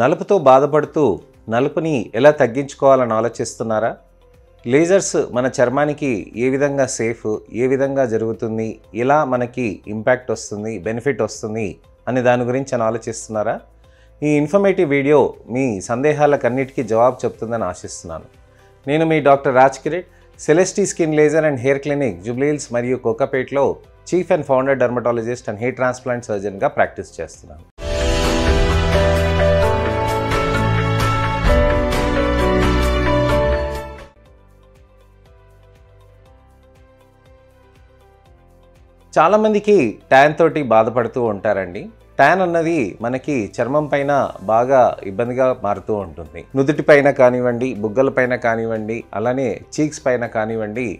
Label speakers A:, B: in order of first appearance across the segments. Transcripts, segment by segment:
A: నలుపుతో బాధపడుతూ నలుపుని ఎలా తగ్గించుకోవాలని ఆలోచిస్తున్నారా? లేజర్స్ మన చర్మానికి ఏ విధంగా సేఫ్, ఏ విధంగా జరుగుతుంది, ఎలా మనకి ఇంపాక్ట్ వస్తుంది, బెనిఫిట్ వస్తుంది అనే దాని గురించి ఆలోచిస్తున్నారా? ఈ ఇన్ఫర్మేటివ్ వీడియో మీ సందేహాలకన్నిటికీ జవాబు చెప్తుందని ఆశిస్తున్నాను. నేను మీ doctor Raj Kireet, Celestee skin laser and hair clinic Jubilee Hills మరియు కోకాపేట్లో chief and founder dermatologist and hair transplant సర్జన్గా ప్రాక్టీస్ చేస్తున్నాను. చాలామందికి ట్యాన్ తోటి బాధపడుతూ ఉంటారండి. ట్యాన్ అన్నది మనకి చర్మం పైన బాగా ఇబ్బందిగా మారుతూ ఉంటుంది. నుదుటి పైన కానివ్వండి, బుగ్గల పైన కానివ్వండి, అలానే చీక్స్ పైన కానివ్వండి,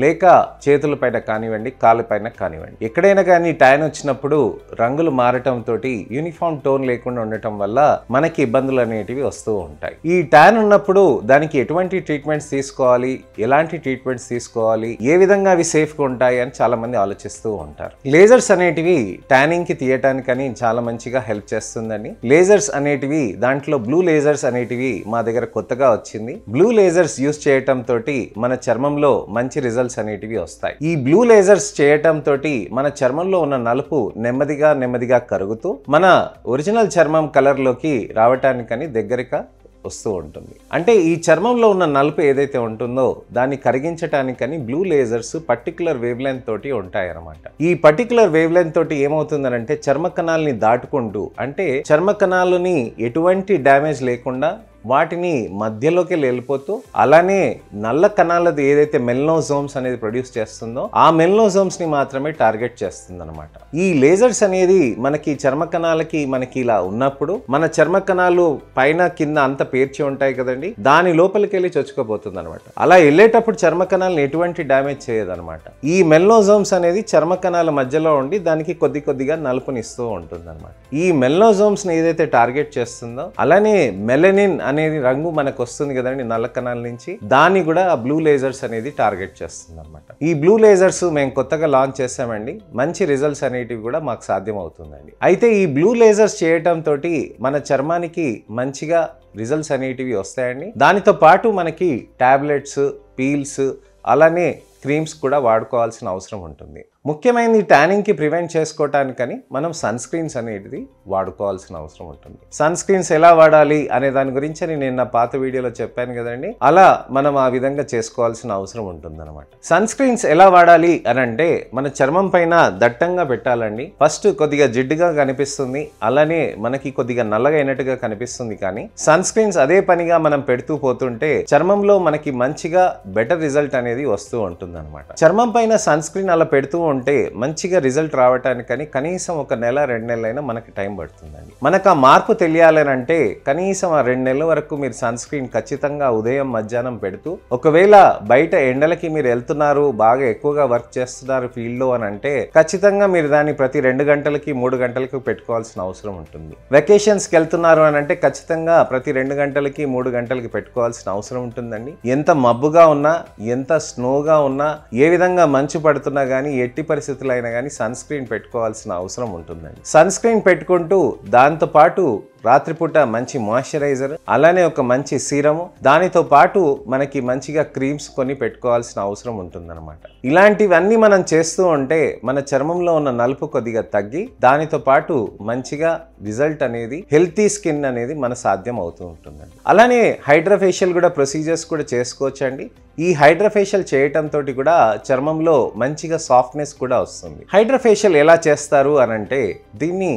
A: లేక చేతుల పైన కానివ్వండి, కాళ్ళ పైన కానివ్వండి, ఎక్కడైనా కానీ ట్యాన్ వచ్చినప్పుడు రంగులు మారటంతో యూనిఫామ్ టోన్ లేకుండా ఉండటం వల్ల మనకి ఇబ్బందులు అనేటివి వస్తూ ఉంటాయి. ఈ ట్యాన్ ఉన్నప్పుడు దానికి ఎటువంటి ట్రీట్మెంట్స్ తీసుకోవాలి, ఎలాంటి ట్రీట్మెంట్స్ తీసుకోవాలి, ఏ విధంగా అవి సేఫ్గా ఉంటాయి అని చాలా మంది ఆలోచిస్తూ ఉంటారు. లేజర్స్ అనేటివి ట్యానింగ్ కి తీయటానికని చాలా మంచిగా హెల్ప్ చేస్తుందండి. లేజర్స్ అనేటివి దాంట్లో బ్లూ లేజర్స్ అనేటివి మా దగ్గర కొత్తగా వచ్చింది. బ్లూ లేజర్స్ యూస్ చేయటం తోటి మన చర్మంలో మంచి రిజల్ట్స్ అనేటివి వస్తాయి. ఈ బ్లూ లేజర్స్ చేయటం తోటి మన చర్మంలో ఉన్న నలుపు నెమ్మదిగా కరుగుతూ మన ఒరిజినల్ చర్మం కలర్ లోకి రావటానికని దగ్గరగా వస్తూ ఉంటుంది. అంటే ఈ చర్మంలో ఉన్న నలుపు ఏదైతే ఉంటుందో దాన్ని కరిగించటానికని blue lasers particular wavelength తోటి ఉంటాయన్నమాట. ఈ పర్టికులర్ వేవ్ లెంత్ తోటి ఏమవుతుందనంటే చర్మ కణాలని దాటుకుంటూ, అంటే చర్మ కణాలని ఎటువంటి డ్యామేజ్ లేకుండా వాటిని మధ్యలోకి వెళ్ళిపోతూ, అలానే నల్ల కణాలది ఏదైతే మెల్నోజోమ్స్ అనేది ప్రొడ్యూస్ చేస్తుందో ఆ మెల్నోజోమ్స్ ని మాత్రమే టార్గెట్ చేస్తుంది అనమాట. ఈ లేజర్స్ అనేది మనకి చర్మ కణాలకి మనకి ఇలా ఉన్నప్పుడు మన చర్మ కణాలు పైన కింద అంత పేర్చి ఉంటాయి కదండి, దాని లోపలికి వెళ్ళి చొచ్చుకోబోతుంది అనమాట. అలా వెళ్ళేటప్పుడు చర్మ కణాలను ఎటువంటి డ్యామేజ్ చేయదు అనమాట. ఈ మెల్నోజోమ్స్ అనేది చర్మ కణాల మధ్యలో ఉండి దానికి కొద్దిగా నలుపునిస్తూ ఉంటుంది అనమాట. ఈ మెల్నోజోమ్స్ ని ఏదైతే టార్గెట్ చేస్తుందో, అలానే మెలనిన్ అనేది రంగు మనకు వస్తుంది కదండి నల్ల కణాల నుంచి, దాన్ని కూడా ఆ బ్లూ లేజర్స్ అనేది టార్గెట్ చేస్తుంది అనమాట. ఈ బ్లూ లేజర్స్ మేము కొత్తగా లాంచ్ చేసామండి. మంచి రిజల్ట్స్ అనేటివి కూడా మాకు సాధ్యం అవుతుందండి. అయితే ఈ బ్లూ లేజర్స్ చేయటం తోటి మన చర్మానికి మంచిగా రిజల్ట్స్ అనేటివి వస్తాయండి. దానితో పాటు మనకి టాబ్లెట్స్, పీల్స్, అలానే క్రీమ్స్ కూడా వాడుకోవాల్సిన అవసరం ఉంటుంది. ముఖ్యమైనది ట్యానింగ్ కి ప్రివెంట్ చేసుకోవటానికని మనం సన్ స్క్రీన్స్ అనేది వాడుకోవాల్సిన అవసరం ఉంటుంది. సన్ స్క్రీన్స్ ఎలా వాడాలి అనే దాని గురించి నేను నా పాత వీడియోలో చెప్పాను కదండి. అలా మనం ఆ విధంగా చేసుకోవాల్సిన అవసరం ఉంటుంది అనమాట. సన్ స్క్రీన్స్ ఎలా వాడాలి అని అంటే మన చర్మం పైన దట్టంగా పెట్టాలండి. ఫస్ట్ కొద్దిగా జిడ్డుగా కనిపిస్తుంది, అలానే మనకి కొద్దిగా నల్లగా అయినట్టుగా కనిపిస్తుంది. కానీ సన్ స్క్రీన్స్ అదే పనిగా మనం పెడుతూ పోతుంటే చర్మంలో మనకి మంచిగా బెటర్ రిజల్ట్ అనేది వస్తూ ఉంటుంది అనమాట. చర్మం పైన సన్ స్క్రీన్ అలా పెడుతూ ఉంటే మంచిగా రిజల్ట్ రావటానికని కనీసం 1 నెల 2 నెలలైనా మనకి టైం పడుతుందండి. మనకు ఆ మార్పు తెలియాలని అంటే కనీసం ఆ 2 నెలల వరకు మీరు సన్ స్క్రీన్ ఖచ్చితంగా ఉదయం మధ్యాహ్నం పెడుతూ, ఒకవేళ బయట ఎండలకి మీరు వెళ్తున్నారు, బాగా ఎక్కువగా వర్క్ చేస్తున్నారు ఫీల్డ్ లో అని అంటే ఖచ్చితంగా మీరు దాన్ని ప్రతి 2 గంటలకి 3 గంటలకి పెట్టుకోవాల్సిన అవసరం ఉంటుంది. వెకేషన్స్ కి వెళ్తున్నారు అని అంటే ఖచ్చితంగా ప్రతి 2 గంటలకి 3 గంటలకి పెట్టుకోవాల్సిన అవసరం ఉంటుందండి. ఎంత మబ్బుగా ఉన్నా, ఎంత స్నోగా ఉన్నా, ఏ విధంగా మంచు పడుతున్నా కానీ, ఎట్టి పరిస్థితుల్లో అయినా కానీ సన్ స్క్రీన్ పెట్టుకోవాల్సిన అవసరం ఉంటుందండి. సన్ స్క్రీన్ పెట్టుకుంటూ దాంతో పాటు రాత్రిపూట మంచి మాయిశ్చరైజర్, అలానే ఒక మంచి సీరము, దానితో పాటు మనకి మంచిగా క్రీమ్స్ కొని పెట్టుకోవాల్సిన అవసరం ఉంటుందన్నమాట. ఇలాంటివన్నీ మనం చేస్తూ ఉంటే మన చర్మంలో ఉన్న నలుపు కొద్దిగా తగ్గి, దానితో పాటు మంచిగా రిజల్ట్ అనేది, హెల్తీ స్కిన్ అనేది మన సాధ్యం అవుతూ ఉంటుందండి. అలానే హైడ్రాఫేషియల్ కూడా ప్రొసీజర్స్ కూడా చేసుకోవచ్చండి. ఈ హైడ్రాఫేషియల్ చేయటం తోటి కూడా చర్మంలో మంచిగా సాఫ్ట్నెస్ కూడా వస్తుంది. హైడ్రాఫేషియల్ ఎలా చేస్తారు అని అంటే దీన్ని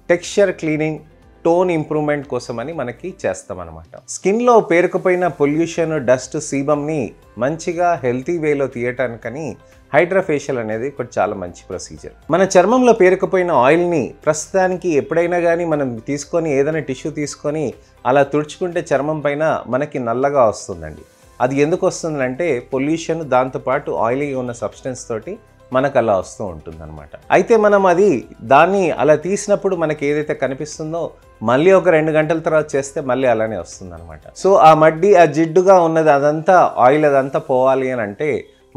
A: టెక్స్చర్ క్లీనింగ్, టోన్ ఇంప్రూవ్మెంట్ కోసమని మనకి చేస్తామన్నమాట. స్కిన్లో పేరుకుపోయిన పొల్యూషన్, డస్ట్, సీబమ్ని మంచిగా హెల్తీ వేలో తీయటానికని హైడ్రాఫేషియల్ అనేది ఒకటి చాలా మంచి ప్రొసీజర్. మన చర్మంలో పేరుకుపోయిన ఆయిల్ని ప్రస్తుతానికి ఎప్పుడైనా కానీ మనం తీసుకొని ఏదైనా టిష్యూ తీసుకొని అలా తుడుచుకుంటే చర్మం పైన మనకి నల్లగా వస్తుందండి. అది ఎందుకు వస్తుందంటే పొల్యూషన్, దాంతోపాటు ఆయిలీగా ఉన్న సబ్స్టెన్స్ తోటి మనకు అలా వస్తూ ఉంటుంది అనమాట. అయితే మనం దాన్ని అలా తీసినప్పుడు మనకి ఏదైతే కనిపిస్తుందో మళ్ళీ ఒక 2 గంటల తర్వాత చేస్తే మళ్ళీ అలానే వస్తుంది అనమాట. సో ఆ మడ్డి, ఆ జిడ్డుగా ఉన్నది అదంతా, ఆయిల్ అదంతా పోవాలి అని అంటే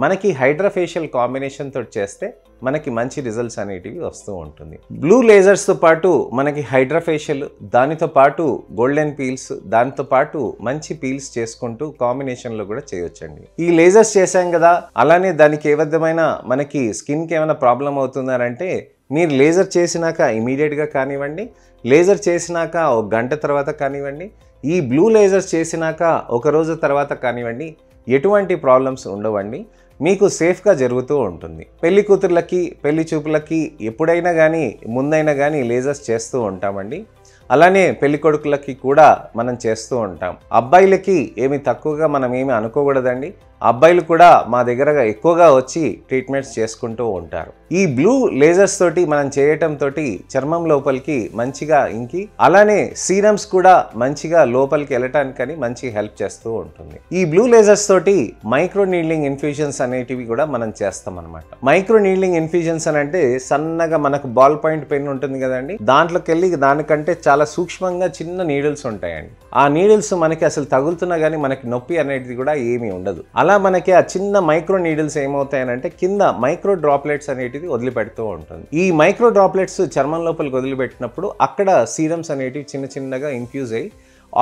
A: మనకి హైడ్రాఫేషియల్ కాంబినేషన్ తోటి చేస్తే మనకి మంచి రిజల్ట్స్ అనేటివి వస్తూ ఉంటుంది. బ్లూ లేజర్స్తో పాటు మనకి హైడ్రాఫేషియల్, దానితో పాటు గోల్డెన్ పీల్స్, దానితో పాటు మంచి పీల్స్ చేసుకుంటూ కాంబినేషన్లో కూడా చేయొచ్చండి. ఈ లేజర్స్ చేశాం కదా, అలానే దానికి ఏ విధమైన మనకి స్కిన్కి ఏమైనా ప్రాబ్లం అవుతుందనంటే మీరు లేజర్ చేసినాక ఇమీడియట్గా కానివ్వండి, లేజర్ చేసినాక ఒక గంట తర్వాత కానివ్వండి, ఈ బ్లూ లేజర్స్ చేసినాక ఒక రోజు తర్వాత కానివ్వండి, ఎటువంటి ప్రాబ్లమ్స్ ఉండవండి. మీకు సేఫ్గా జరుగుతూ ఉంటుంది. పెళ్లి కూతుర్లకి, పెళ్లి చూపులకి ఎప్పుడైనా కానీ ముందైనా కానీ లేజర్స్ చేస్తూ ఉంటామండి. అలానే పెళ్లి కొడుకులకి కూడా మనం చేస్తూ ఉంటాం. అబ్బాయిలకి ఏమి తక్కువగా మనం ఏమి అనుకోకూడదండి. అబ్బాయిలు కూడా మా దగ్గర ఎక్కువగా వచ్చి ట్రీట్మెంట్స్ చేసుకుంటూ ఉంటారు. ఈ బ్లూ లేజర్స్ తోటి మనం చేయటం తోటి చర్మం లోపలికి మంచిగా ఇంకి, అలానే సీరమ్స్ కూడా మంచిగా లోపలికి వెళ్ళటానికని మంచి హెల్ప్ చేస్తూ ఉంటుంది. ఈ బ్లూ లేజర్స్ తోటి మైక్రో నీడ్లింగ్ ఇన్ఫ్యూజన్స్ అనేటివి కూడా మనం చేస్తాం అనమాట. మైక్రో నీడ్లింగ్ ఇన్ఫ్యూజన్స్ అని అంటే సన్నగా మనకు బాల్ పాయింట్ పెన్ ఉంటుంది కదండి, దాంట్లోకి వెళ్ళి దానికంటే చాలా సూక్ష్మంగా చిన్న నీడిల్స్ ఉంటాయండి. ఆ నీడిల్స్ మనకి అసలు తగులుతున్నా కానీ మనకి నొప్పి అనేది కూడా ఏమీ ఉండదు. అలా మనకి ఆ చిన్న మైక్రో నీడిల్స్ ఏమవుతాయనంటే కింద మైక్రో డ్రాప్లెట్స్ అనేటివి వదిలిపెడుతూ ఉంటుంది. ఈ మైక్రో డ్రాప్లెట్స్ చర్మం లోపలికి వదిలిపెట్టినప్పుడు అక్కడ సీరమ్స్ అనేటివి చిన్న చిన్నగా ఇన్ఫ్యూజ్ అయ్యి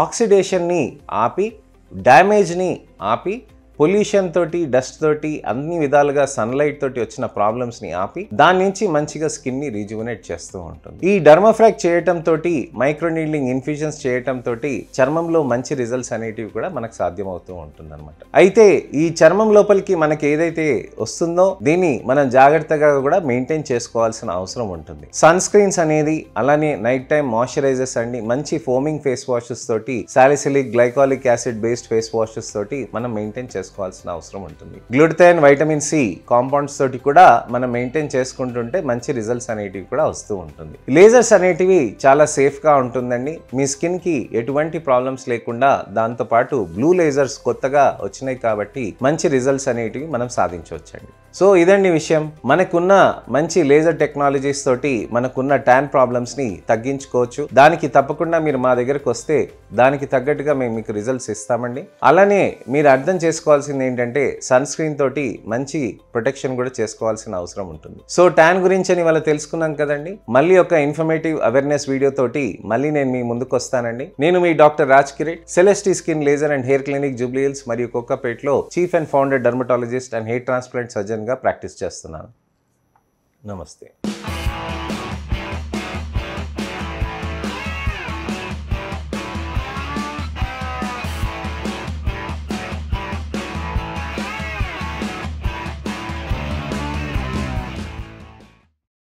A: ఆక్సిడేషన్ని ఆపి, డ్యామేజ్ని ఆపి, పొల్యూషన్ తోటి, డస్ట్ తోటి, అన్ని విధాలుగా సన్లైట్ తోటి వచ్చిన ప్రాబ్లమ్స్ని ఆపి దాని నుంచి మంచిగా స్కిన్ని రీజువనేట్ చేస్తూ ఉంటుంది. ఈ డర్మాఫ్రాక్ చేయటం తోటి, మైక్రో నీడ్లింగ్ ఇన్ఫ్యూజన్స్ చేయటం తోటి చర్మంలో మంచి రిజల్ట్స్ అనేటివి కూడా మనకు సాధ్యమవుతూ ఉంటుంది అనమాట. అయితే ఈ చర్మం లోపలికి మనకి ఏదైతే వస్తుందో దీన్ని మనం జాగ్రత్తగా కూడా మెయింటైన్ చేసుకోవాల్సిన అవసరం ఉంటుంది. సన్ స్క్రీన్స్ అనేది, అలానే నైట్ టైం మాయిశ్చరైజర్స్ అండి, మంచి ఫోమింగ్ ఫేస్ వాషెస్ తోటి, salicylic glycolic acid based face washes తోటి మనం మెయింటైన్ చేసుకోవాల్సిన అవసరం ఉంటుంది. గ్లూటథైన్, వైటమిన్ సి కాంపౌండ్స్ తోటి కూడా మనం మెయింటైన్ చేసుకుంటుంటే మంచి రిజల్ట్స్ అనేటివి కూడా వస్తూ ఉంటుంది. లేజర్స్ అనేటివి చాలా సేఫ్ గా ఉంటుందండి. మీ స్కిన్ కి ఎటువంటి ప్రాబ్లమ్స్ లేకుండా, దాంతో పాటు బ్లూ లేజర్స్ కొత్తగా వచ్చినాయి కాబట్టి మంచి రిజల్ట్స్ అనేటివి మనం సాధించవచ్చండి. సో ఇదండి విషయం. మనకున్న మంచి లేజర్ టెక్నాలజీస్ తోటి మనకున్న ట్యాన్ ప్రాబ్లమ్స్ ని తగ్గించుకోవచ్చు. దానికి తప్పకుండా మీరు మా దగ్గరకు వస్తే దానికి తగ్గట్టుగా మేము మీకు రిజల్ట్స్ ఇస్తామండి. అలానే మీరు అర్థం చేసుకోవాల్సింది ఏంటంటే సన్ స్క్రీన్ తోటి మంచి ప్రొటెక్షన్ కూడా చేసుకోవాల్సిన అవసరం ఉంటుంది. సో ట్యాన్ గురించి అని వాళ్ళు తెలుసుకున్నాం కదండి. మళ్ళీ ఒక ఇన్ఫర్మేటివ్ అవేర్నెస్ వీడియో తోటి మళ్ళీ నేను మీ ముందుకు వస్తానండి. నేను మీ doctor Raj Kireet, Celestee skin laser and hair clinic, Jubilee Hills మరియు కోకాపేట్లో chief and founder dermatologist and hair transplant surgeon గా ప్రాక్టీస్ చేస్తున్నాను. నమస్తే.